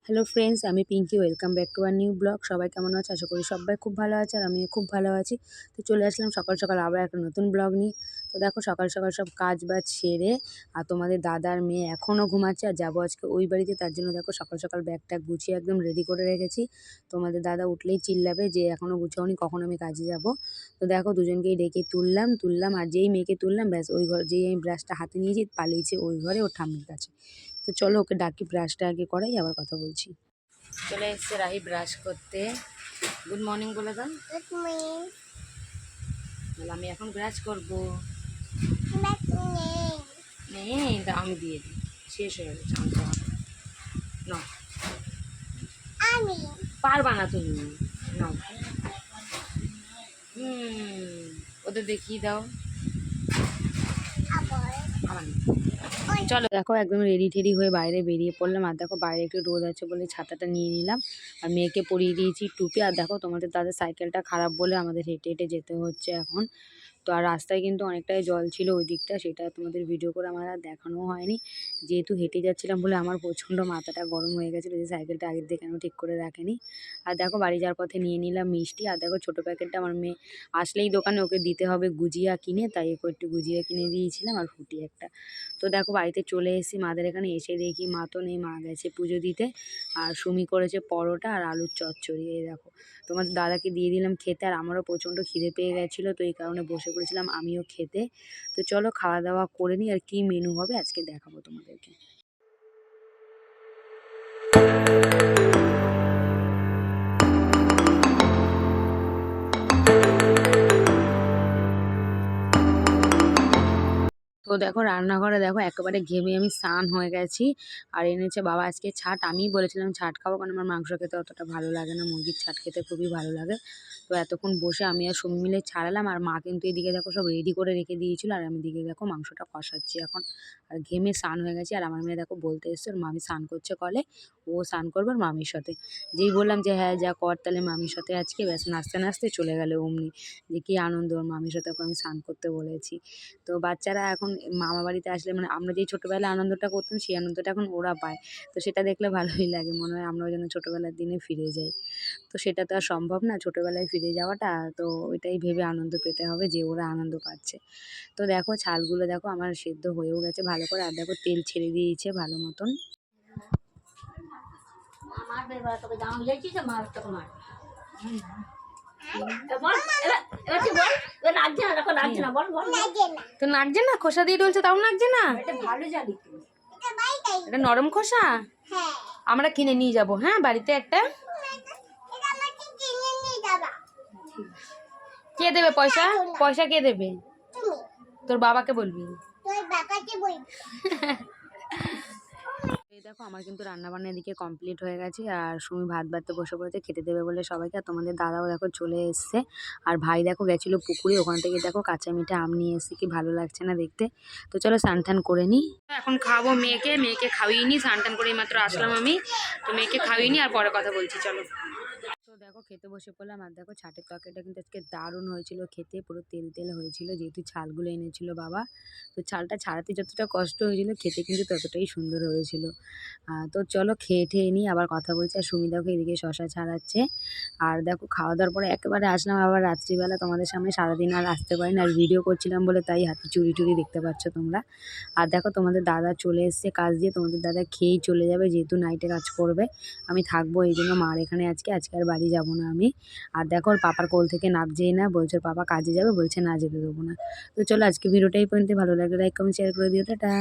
Hello friends, আমি Pinky. Welcome back to our new blog. সবাই কেমন আছে? আশা করি সবাই খুব ভালো আছে আর আমিও খুব ভালো আছি। তো চলে আসলাম সকাল সকাল আবার একটা নতুন ব্লগ নিয়ে। তো দেখো সকাল সকাল সব কাজ বাজ সেরে আর তোমাদের দাদার মেয়ে এখনও ঘুমাচ্ছে আর যাবো আজকে ওই বাড়িতে। তার জন্য দেখো সকাল সকাল ব্যাগ ট্যাগ গুছিয়ে একদম রেডি করে রেখেছি। তোমাদের দাদা উঠলেই চিল্লাবে যে এখনও গুছাওনি, কখন আমি কাজে যাব। তো দেখো দুজনকেই ডেকে তুললাম আর যেই মেয়েকে তুললাম ব্যাস ওই ঘর, যেই আমি ব্রাশটা হাতে নিয়েছি পালিয়েছে ওই ঘরে ওর ঠাম্মির কাছে। তো চলো ওকে ডাকি, ব্রাশটা আগে করাই আবার কথা বলছি। চলে এসছে রাহি ব্রাশ করতে। গুড মর্নিং বলে দাও। Good morning. বলে আমি এখন ব্রাশ করবো। নেই। নেই, আমি দিয়ে দিই, শেষ হয়ে গেছে আনতে হবে। নাও, আমি পারবা না তুমি, নাও। ওদের দেখিয়ে দাও। আবার আবার চলো দেখো একদম রেডি টেডি হয়ে বাইরে বেরিয়ে পড়লাম। আর দেখো বাইরে একটু রোদ আছে বলে ছাতাটা নিয়ে নিলাম আর মেয়েকে পরিয়ে দিয়েছি টুপি। আর দেখো তোমাদের তাদের সাইকেলটা খারাপ বলে আমাদের হেঁটে হেঁটে যেতে হচ্ছে এখন। তো আর রাস্তায় কিন্তু অনেকটাই জল ছিল ওই দিকটা, সেটা তোমাদের ভিডিও করে আমার আর দেখানোও হয়নি। যেহেতু হেঁটে যাচ্ছিলাম বলে আমার প্রচণ্ড মাথাটা গরম হয়ে গেছিলো যে সাইকেলটা আগের দিয়ে কেন ঠিক করে রাখেনি। আর দেখো বাড়ি যাওয়ার পথে নিয়ে নিলাম মিষ্টি। আর দেখো ছোটো প্যাকেটটা আমার মেয়ে আসলেই দোকানে ওকে দিতে হবে গুজিয়া কিনে, তাই ওকে একটু গুজিয়া কিনে দিয়েছিলাম আর ফুটি একটা। তো দেখো বাড়িতে চলে এসেছি মাদের এখানে, এসে দেখি মা তো নেই, মা গেছে পুজো দিতে। আর সুমি করেছে পরোটা আর আলুর চচ্চড়ি। এই দেখো তোমাদের দাদাকে দিয়ে দিলাম খেতে আর আমারও প্রচণ্ড খিদে পেয়ে গেছিলো, তো এই কারণে বসে পড়েছিলাম আমিও খেতে। তো চলো খাওয়া দাওয়া করে নিই আর কী মেনু হবে আজকে দেখাবো তোমাদেরকে। তো দেখো রান্নাঘরে দেখো একেবারে ঘেমে আমি স্নান হয়ে গেছি। আর এনেছে বাবা আজকে ছাট। আমিই বলেছিলাম ছাট খাবো, কারণ আমার মাংস খেতে অতটা ভালো লাগে না, মুরগির ছাট খেতে খুবই ভালো লাগে। তো এতক্ষণ বসে আমি আর সুমি মিলে ছাড়ালাম আর মা কিন্তু এদিকে দেখো সব রেডি করে রেখে দিয়েছিল আর আমি দিকে দেখো মাংসটা কষাচ্ছি এখন। আর ঘেমে স্নান হয়ে গেছি। আর আমার মেয়ে দেখো বলতে এসছে ওর মামি স্নান করছে কলে, ও স্নান করবে ওর মামির সাথে। যেই বললাম যে হ্যাঁ যা কর তাহলে মামির সাথে আজকে, ব্যাস নাচতে নাচতে চলে গেলে অমনি। যে কী আনন্দ, ওর মামির সাথে ওকে আমি স্নান করতে বলেছি। তো বাচ্চারা এখন মামা বাড়িতে আসলে মানে আমরা যেই ছোটোবেলায় আনন্দটা করতাম সেই আনন্দটা এখন ওরা পায়। তো সেটা দেখলে ভালোই লাগে, মনে হয় আমরাও যেন ছোটোবেলার দিনে ফিরে যাই। তো সেটা তো আর সম্ভব না ছোটোবেলায় ফিরে যাওয়াটা, তো ওইটাই ভেবে আনন্দ পেতে হবে যে ওরা আনন্দ পাচ্ছে। তো দেখো ছালগুলো দেখো আমার সেদ্ধ হয়েও গেছে ভালো করে। আর দেখো তেল ছেড়ে দিয়েছে ভালো মতন। তো নাচছে না, খোসা দিয়ে ডলছে তাও নাচছে না। এটা নরম খোসা, আমরা কিনে নিয়ে যাবো হ্যাঁ বাড়িতে একটা। কে দেবে পয়সা? পয়সা কে দেবে? তোর বাবাকে বলবি। এই দেখো আমার কিন্তু রান্নাবান্না এদিকে কমপ্লিট হয়ে গেছে আর সুমি ভাত বাড়তে বসে পড়েছে খেতে দেবে বলে সবাইকে। আর তোমাদের দাদাও দেখো চলে এসছে আর ভাই দেখো গেছিলো পুকুরে, ওখান থেকে দেখো কাঁচা মিঠা আম নিয়ে এসছে, কি ভালো লাগছে না দেখতে। তো চলো স্নান টান করে নিই। এখন খাবো মেয়েকে, মেয়েকে খাওয়িয়ে নিই, স্নান টান করে মাত্র আসলাম আমি। তো মেয়েকে খাওয়িয়ে নিই আর পরে কথা বলছি চলো। তো দেখো খেতে বসে পড়লাম আর দেখো ছাটের তরকারিটা কিন্তু আজকে দারুণ হয়েছিল খেতে, পুরো তেল তেল হয়েছিল যেহেতু ছালগুলো এনেছিল বাবা। তো ছালটা ছাড়াতে যতটা কষ্ট হয়েছিল খেতে কিন্তু ততটাই সুন্দর হয়েছিল। তো চলো খেয়ে ঠেয়ে নিই আবার কথা বলছি। আর সুমি দেখো এদিকে শশা ছাড়াচ্ছে। আর দেখো খাওয়া দাওয়ার পরে একেবারে আসলাম আবার রাত্রিবেলা তোমাদের সামনে, সারাদিন আর আসতে পারিনি আর ভিডিও করছিলাম বলে তাই হাতে চুরি টুরি দেখতে পাচ্ছ তোমরা। আর দেখো তোমাদের দাদা চলে এসছে কাজ দিয়ে, তোমাদের দাদা খেয়েই চলে যাবে যেহেতু নাইটে কাজ করবে। আমি থাকবো এই জন্য মার এখানে আজকে আর বাড়ি যাব না আমি। আর দেখো ওর পাপার কোল থেকে নামছেই না, বলছে ওর পাপা কাজে যাবে, বলছে না যেতে দেবো না। তো চলো আজকে ভিডিওটাই পর্যন্ত, ভালো লাগলে লাইক কমেন্ট শেয়ার করে দিও, টাটা।